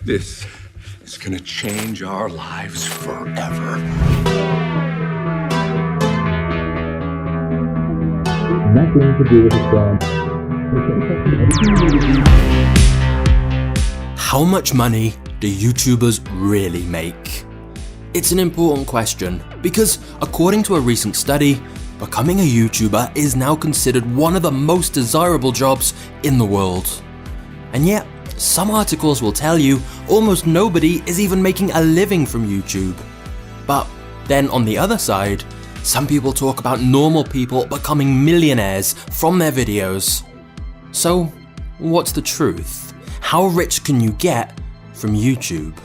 This is gonna change our lives forever. Nothing to do with his brand. How much money do YouTubers really make? It's an important question because, according to a recent study, becoming a YouTuber is now considered one of the most desirable jobs in the world. And yet, some articles will tell you almost nobody is even making a living from YouTube. But then on the other side, some people talk about normal people becoming millionaires from their videos. So, what's the truth? How rich can you get from YouTube?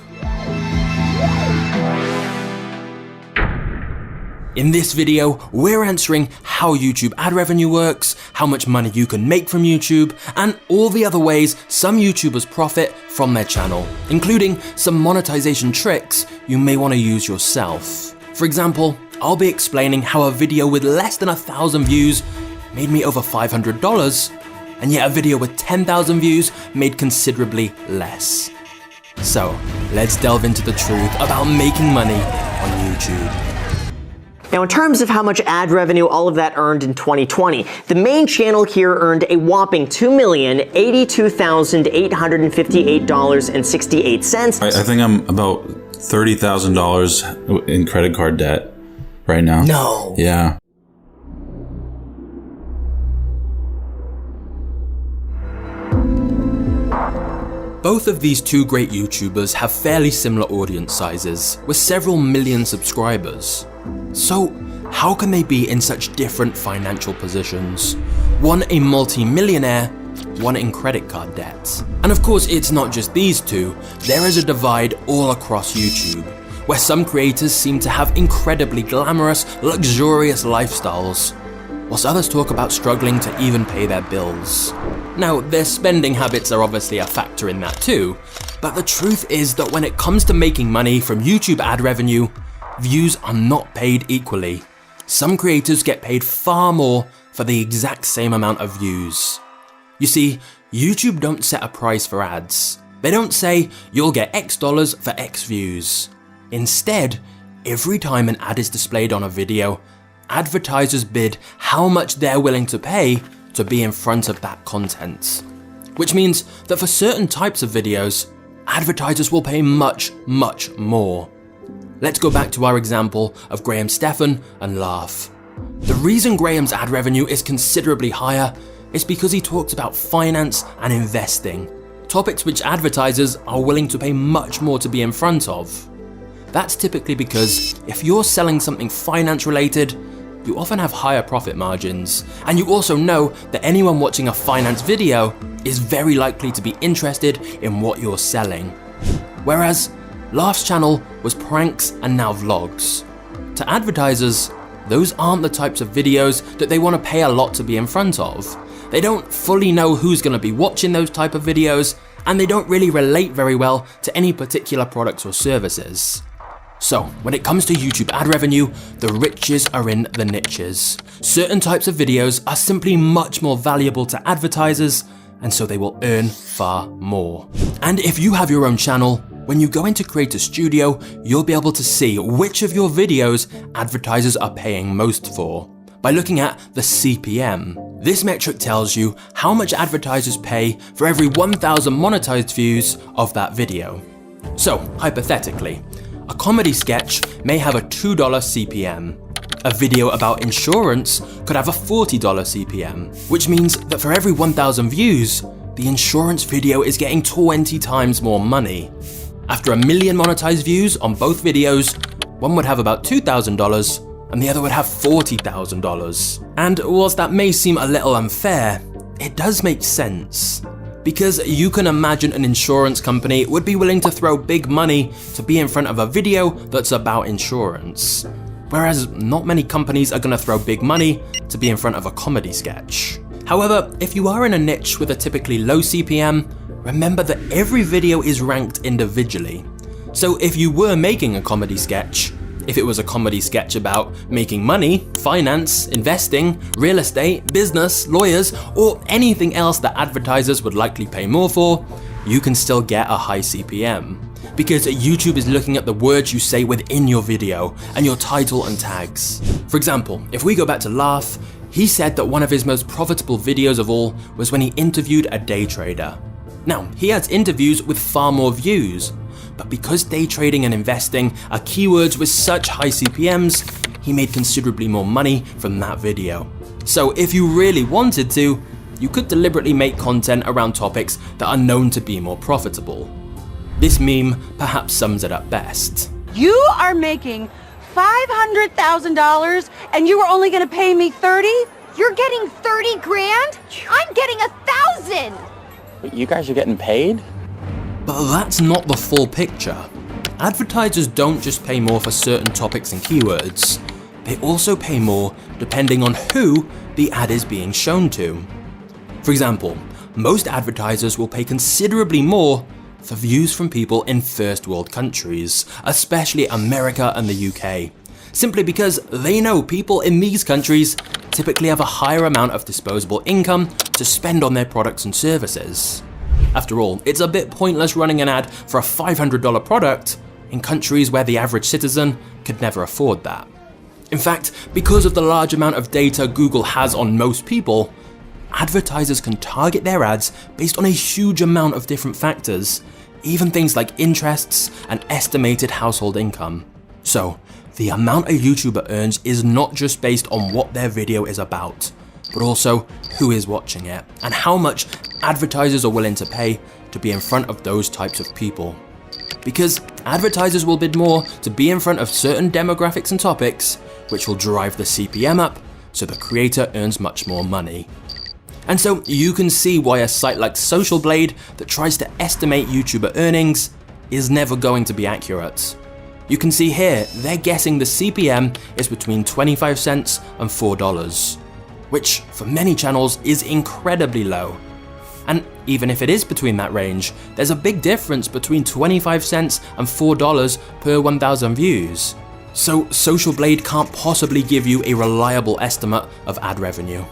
In this video, we're answering how YouTube ad revenue works, how much money you can make from YouTube, and all the other ways some YouTubers profit from their channel, including some monetization tricks you may want to use yourself. For example, I'll be explaining how a video with less than 1,000 views made me over $500, and yet a video with 10,000 views made considerably less. So, let's delve into the truth about making money on YouTube. Now, in terms of how much ad revenue all of that earned in 2020, the main channel here earned a whopping $2,082,858.68. I think I'm about $30,000 in credit card debt right now. No. Yeah. Both of these two great YouTubers have fairly similar audience sizes, with several million subscribers. So, how can they be in such different financial positions? One a multi-millionaire, one in credit card debt. And of course, it's not just these two. There is a divide all across YouTube, where some creators seem to have incredibly glamorous, luxurious lifestyles, whilst others talk about struggling to even pay their bills. Now, their spending habits are obviously a factor in that too, but the truth is that when it comes to making money from YouTube ad revenue, views are not paid equally. Some creators get paid far more for the exact same amount of views. You see, YouTube don't set a price for ads. They don't say, you'll get X dollars for X views. Instead, every time an ad is displayed on a video, advertisers bid how much they're willing to pay to be in front of that content. Which means that for certain types of videos, advertisers will pay much, much more. Let's go back to our example of Graham Stephan and Laugh. The reason Graham's ad revenue is considerably higher is because he talks about finance and investing, topics which advertisers are willing to pay much more to be in front of. That's typically because if you're selling something finance related, you often have higher profit margins, and you also know that anyone watching a finance video is very likely to be interested in what you're selling. Whereas Laugh's channel was pranks and now vlogs. To advertisers, those aren't the types of videos that they want to pay a lot to be in front of. They don't fully know who's going to be watching those type of videos, and they don't really relate very well to any particular products or services. So, when it comes to YouTube ad revenue, the riches are in the niches. Certain types of videos are simply much more valuable to advertisers, and so they will earn far more. And if you have your own channel, when you go into Creator Studio, you'll be able to see which of your videos advertisers are paying most for by looking at the CPM. This metric tells you how much advertisers pay for every 1,000 monetized views of that video. So, hypothetically, a comedy sketch may have a $2 CPM. A video about insurance could have a $40 CPM, which means that for every 1,000 views, the insurance video is getting 20 times more money. After 1 million monetized views on both videos, one would have about $2,000 and the other would have $40,000. And whilst that may seem a little unfair, it does make sense. Because you can imagine an insurance company would be willing to throw big money to be in front of a video that's about insurance. Whereas not many companies are going to throw big money to be in front of a comedy sketch. However, if you are in a niche with a typically low CPM, remember that every video is ranked individually. So if you were making a comedy sketch, if it was a comedy sketch about making money, finance, investing, real estate, business, lawyers, or anything else that advertisers would likely pay more for, you can still get a high CPM, because YouTube is looking at the words you say within your video and your title and tags. For example, if we go back to Laugh, he said that one of his most profitable videos of all was when he interviewed a day trader. Now, he has interviews with far more views, but because day trading and investing are keywords with such high CPMs, he made considerably more money from that video. So if you really wanted to, you could deliberately make content around topics that are known to be more profitable. This meme perhaps sums it up best. You are making $500,000 and you were only gonna pay me 30? You're getting 30 grand? I'm getting 1,000! But you guys are getting paid? But that's not the full picture. Advertisers don't just pay more for certain topics and keywords. They also pay more depending on who the ad is being shown to. For example, most advertisers will pay considerably more for views from people in first world countries, especially America and the UK, simply because they know people in these countries typically have a higher amount of disposable income to spend on their products and services. After all, it's a bit pointless running an ad for a $500 product in countries where the average citizen could never afford that. In fact, because of the large amount of data Google has on most people, advertisers can target their ads based on a huge amount of different factors, even things like interests and estimated household income. So, the amount a YouTuber earns is not just based on what their video is about, but also who is watching it and how much advertisers are willing to pay to be in front of those types of people. Because advertisers will bid more to be in front of certain demographics and topics, which will drive the CPM up, so the creator earns much more money. And so you can see why a site like Social Blade that tries to estimate YouTuber earnings is never going to be accurate. You can see here, they're guessing the CPM is between 25 cents and $4, which for many channels is incredibly low. And even if it is between that range, there's a big difference between 25 cents and $4 per 1,000 views. So Social Blade can't possibly give you a reliable estimate of ad revenue.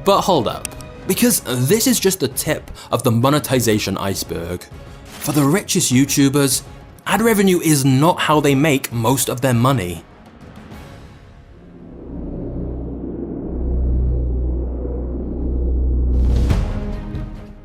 But hold up, because this is just the tip of the monetization iceberg. For the richest YouTubers, ad revenue is not how they make most of their money.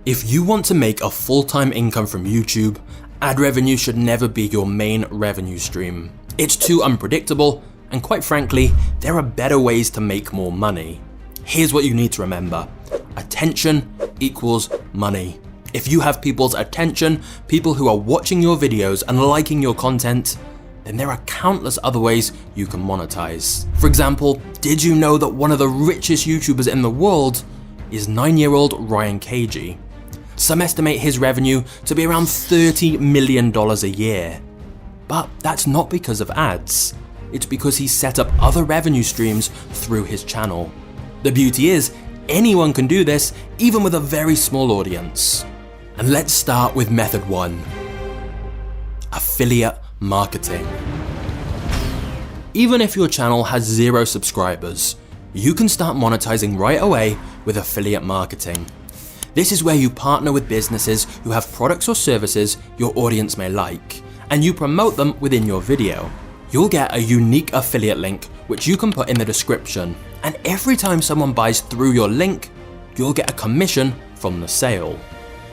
If you want to make a full-time income from YouTube, ad revenue should never be your main revenue stream. It's too unpredictable, and quite frankly, there are better ways to make more money. Here's what you need to remember. Attention equals money. If you have people's attention, people who are watching your videos and liking your content, then there are countless other ways you can monetize. For example, did you know that one of the richest YouTubers in the world is 9-year-old Ryan Cagey? Some estimate his revenue to be around $30 million a year. But that's not because of ads. It's because he's set up other revenue streams through his channel. The beauty is, anyone can do this, even with a very small audience. And let's start with method 1. Affiliate marketing. Even if your channel has 0 subscribers, you can start monetizing right away with affiliate marketing. This is where you partner with businesses who have products or services your audience may like, and you promote them within your video. You'll get a unique affiliate link which you can put in the description, and every time someone buys through your link, you'll get a commission from the sale.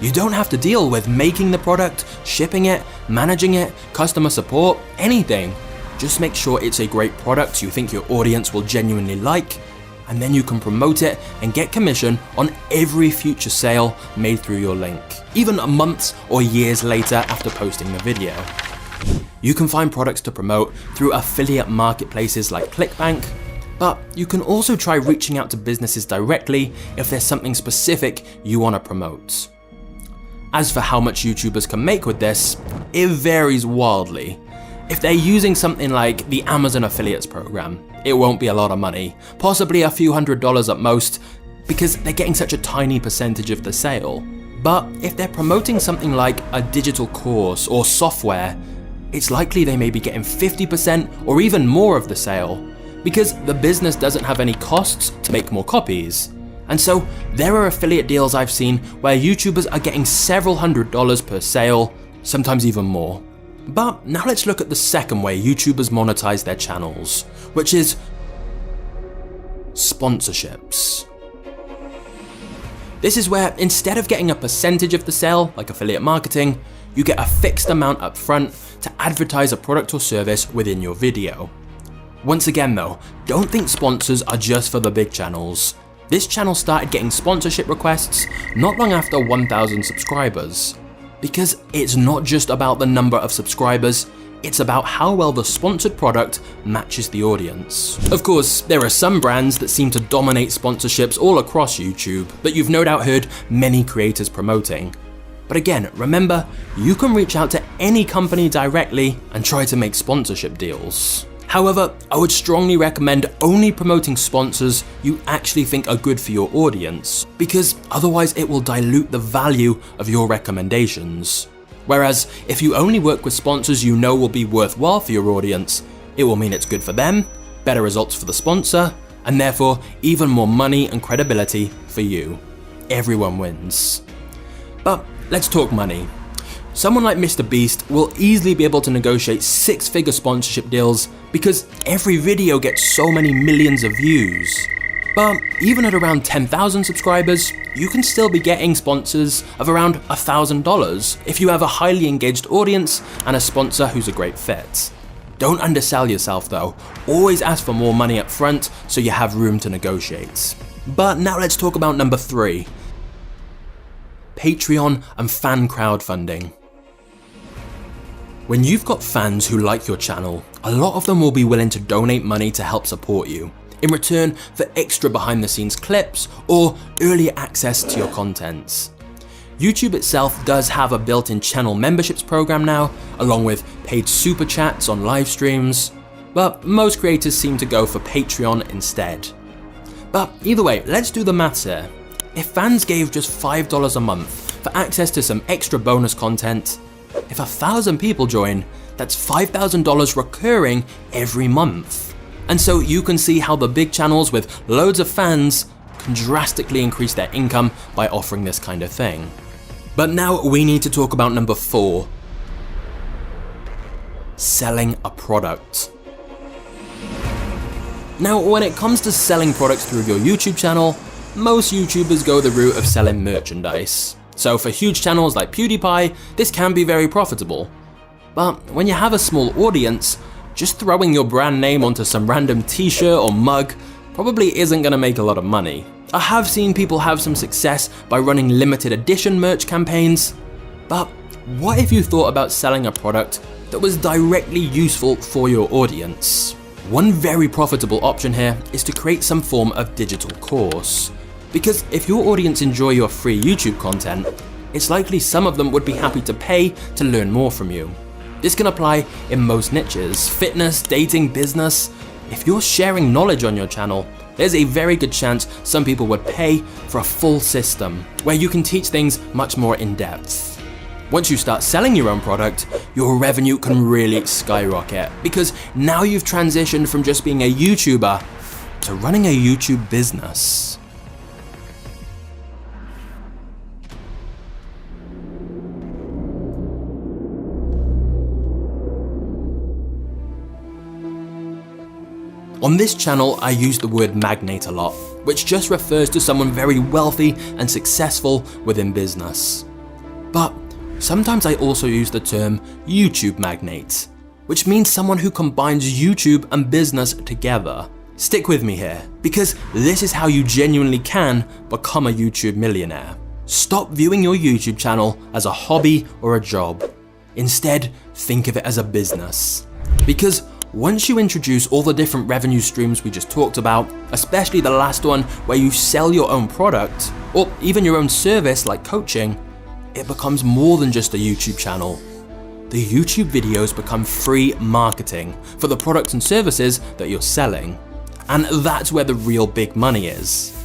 You don't have to deal with making the product, shipping it, managing it, customer support, anything. Just make sure it's a great product you think your audience will genuinely like, and then you can promote it and get commission on every future sale made through your link, even months or years later after posting the video. You can find products to promote through affiliate marketplaces like ClickBank, but you can also try reaching out to businesses directly if there's something specific you want to promote. As for how much YouTubers can make with this, it varies wildly. If they're using something like the Amazon affiliates program, it won't be a lot of money, possibly a few $100s at most, because they're getting such a tiny percentage of the sale. But if they're promoting something like a digital course or software, it's likely they may be getting 50% or even more of the sale, because the business doesn't have any costs to make more copies, And so there are affiliate deals I've seen where YouTubers are getting several $100s per sale, sometimes even more. But now let's look at the second way YouTubers monetize their channels, which is sponsorships. This is where instead of getting a percentage of the sale, like affiliate marketing, you get a fixed amount up front to advertise a product or service within your video. Once again though, don't think sponsors are just for the big channels. This channel started getting sponsorship requests not long after 1,000 subscribers. Because it's not just about the number of subscribers, it's about how well the sponsored product matches the audience. Of course, there are some brands that seem to dominate sponsorships all across YouTube that you've no doubt heard many creators promoting. But again, remember, you can reach out to any company directly and try to make sponsorship deals. However, I would strongly recommend only promoting sponsors you actually think are good for your audience, because otherwise it will dilute the value of your recommendations. Whereas, if you only work with sponsors you know will be worthwhile for your audience, it will mean it's good for them, better results for the sponsor, and therefore even more money and credibility for you. Everyone wins. But let's talk money. Someone like Mr. Beast will easily be able to negotiate 6-figure sponsorship deals because every video gets so many millions of views. But even at around 10,000 subscribers, you can still be getting sponsors of around $1,000 if you have a highly engaged audience and a sponsor who's a great fit. Don't undersell yourself though, always ask for more money up front so you have room to negotiate. But now let's talk about number 3. Patreon and fan crowdfunding. When you've got fans who like your channel, a lot of them will be willing to donate money to help support you, in return for extra behind the scenes clips or earlier access to your content. YouTube itself does have a built-in channel memberships program now, along with paid super chats on live streams, but most creators seem to go for Patreon instead. But either way, let's do the maths here. If fans gave just $5 a month for access to some extra bonus content, if 1,000 people join, that's $5,000 recurring every month. And so you can see how the big channels with loads of fans can drastically increase their income by offering this kind of thing. But now we need to talk about number 4. Selling a product. Now, when it comes to selling products through your YouTube channel, most YouTubers go the route of selling merchandise. So for huge channels like PewDiePie, this can be very profitable. But when you have a small audience, just throwing your brand name onto some random t-shirt or mug probably isn't going to make a lot of money. I have seen people have some success by running limited edition merch campaigns, but what if you thought about selling a product that was directly useful for your audience? One very profitable option here is to create some form of digital course. Because if your audience enjoy your free YouTube content, it's likely some of them would be happy to pay to learn more from you. This can apply in most niches: fitness, dating, business. If you're sharing knowledge on your channel, there's a very good chance some people would pay for a full system where you can teach things much more in depth. Once you start selling your own product, your revenue can really skyrocket because now you've transitioned from just being a YouTuber to running a YouTube business. On this channel, I use the word magnate a lot, which just refers to someone very wealthy and successful within business. But sometimes I also use the term YouTube magnate, which means someone who combines YouTube and business together. Stick with me here, because this is how you genuinely can become a YouTube millionaire. Stop viewing your YouTube channel as a hobby or a job. Instead, think of it as a business. Because once you introduce all the different revenue streams we just talked about, especially the last one where you sell your own product, or even your own service like coaching, it becomes more than just a YouTube channel. The YouTube videos become free marketing for the products and services that you're selling. And that's where the real big money is.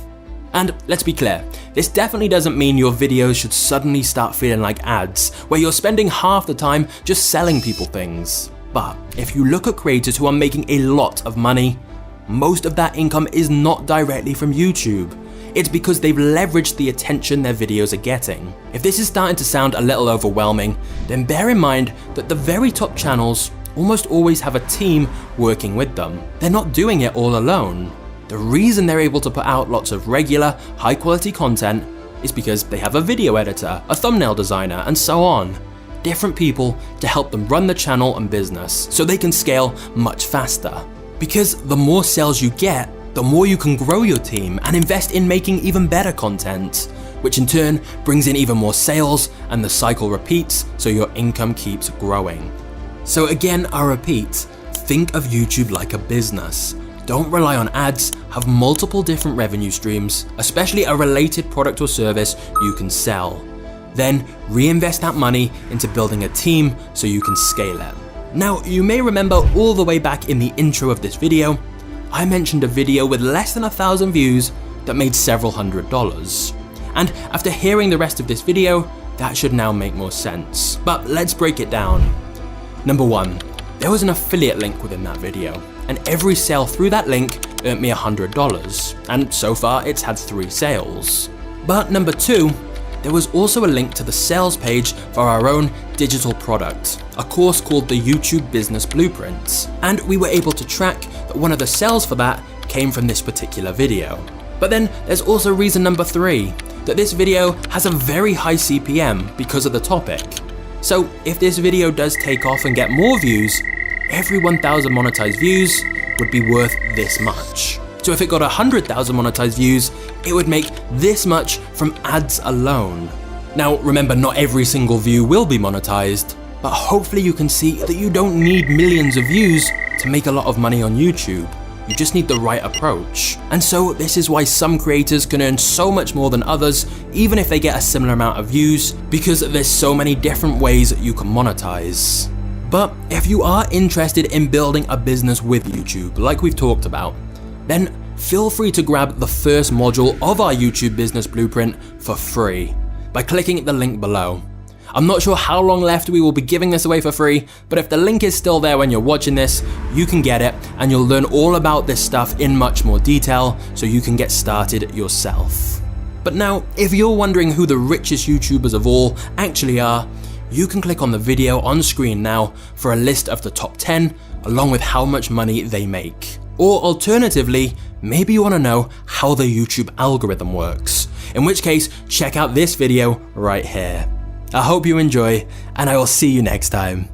And let's be clear, this definitely doesn't mean your videos should suddenly start feeling like ads, where you're spending half the time just selling people things. But if you look at creators who are making a lot of money, most of that income is not directly from YouTube. it's because they've leveraged the attention their videos are getting. If this is starting to sound a little overwhelming, then bear in mind that the very top channels almost always have a team working with them. They're not doing it all alone. The reason they're able to put out lots of regular, high quality content is because they have a video editor, a thumbnail designer, and so on. Different people to help them run the channel and business so they can scale much faster. Because the more sales you get, the more you can grow your team and invest in making even better content, which in turn brings in even more sales and the cycle repeats so your income keeps growing. So again, I repeat, think of YouTube like a business. Don't rely on ads, have multiple different revenue streams, especially a related product or service you can sell. Then reinvest that money into building a team so you can scale it. Now, you may remember all the way back in the intro of this video, I mentioned a video with less than 1,000 views that made several $100s. And after hearing the rest of this video, that should now make more sense. But let's break it down. Number 1, there was an affiliate link within that video, and every sale through that link earned me $100, and so far it's had 3 sales. But number 2, there was also a link to the sales page for our own digital product, a course called the YouTube Business Blueprint, and we were able to track that one of the sales for that came from this particular video. But then there's also reason number 3, that this video has a very high CPM because of the topic. So if this video does take off and get more views, every 1,000 monetized views would be worth this much. So if it got 100,000 monetized views, it would make this much from ads alone. Now remember, not every single view will be monetized, but hopefully you can see that you don't need millions of views to make a lot of money on YouTube. You just need the right approach. And so this is why some creators can earn so much more than others, even if they get a similar amount of views, because there's so many different ways that you can monetize. But if you are interested in building a business with YouTube, like we've talked about, then feel free to grab the first module of our YouTube Business Blueprint for free by clicking the link below. I'm not sure how long left we will be giving this away for free, but if the link is still there when you're watching this, you can get it and you'll learn all about this stuff in much more detail so you can get started yourself. But now, if you're wondering who the richest YouTubers of all actually are, you can click on the video on screen now for a list of the top 10 along with how much money they make. Or alternatively, maybe you want to know how the YouTube algorithm works, in which case check out this video right here. I hope you enjoy, and I will see you next time.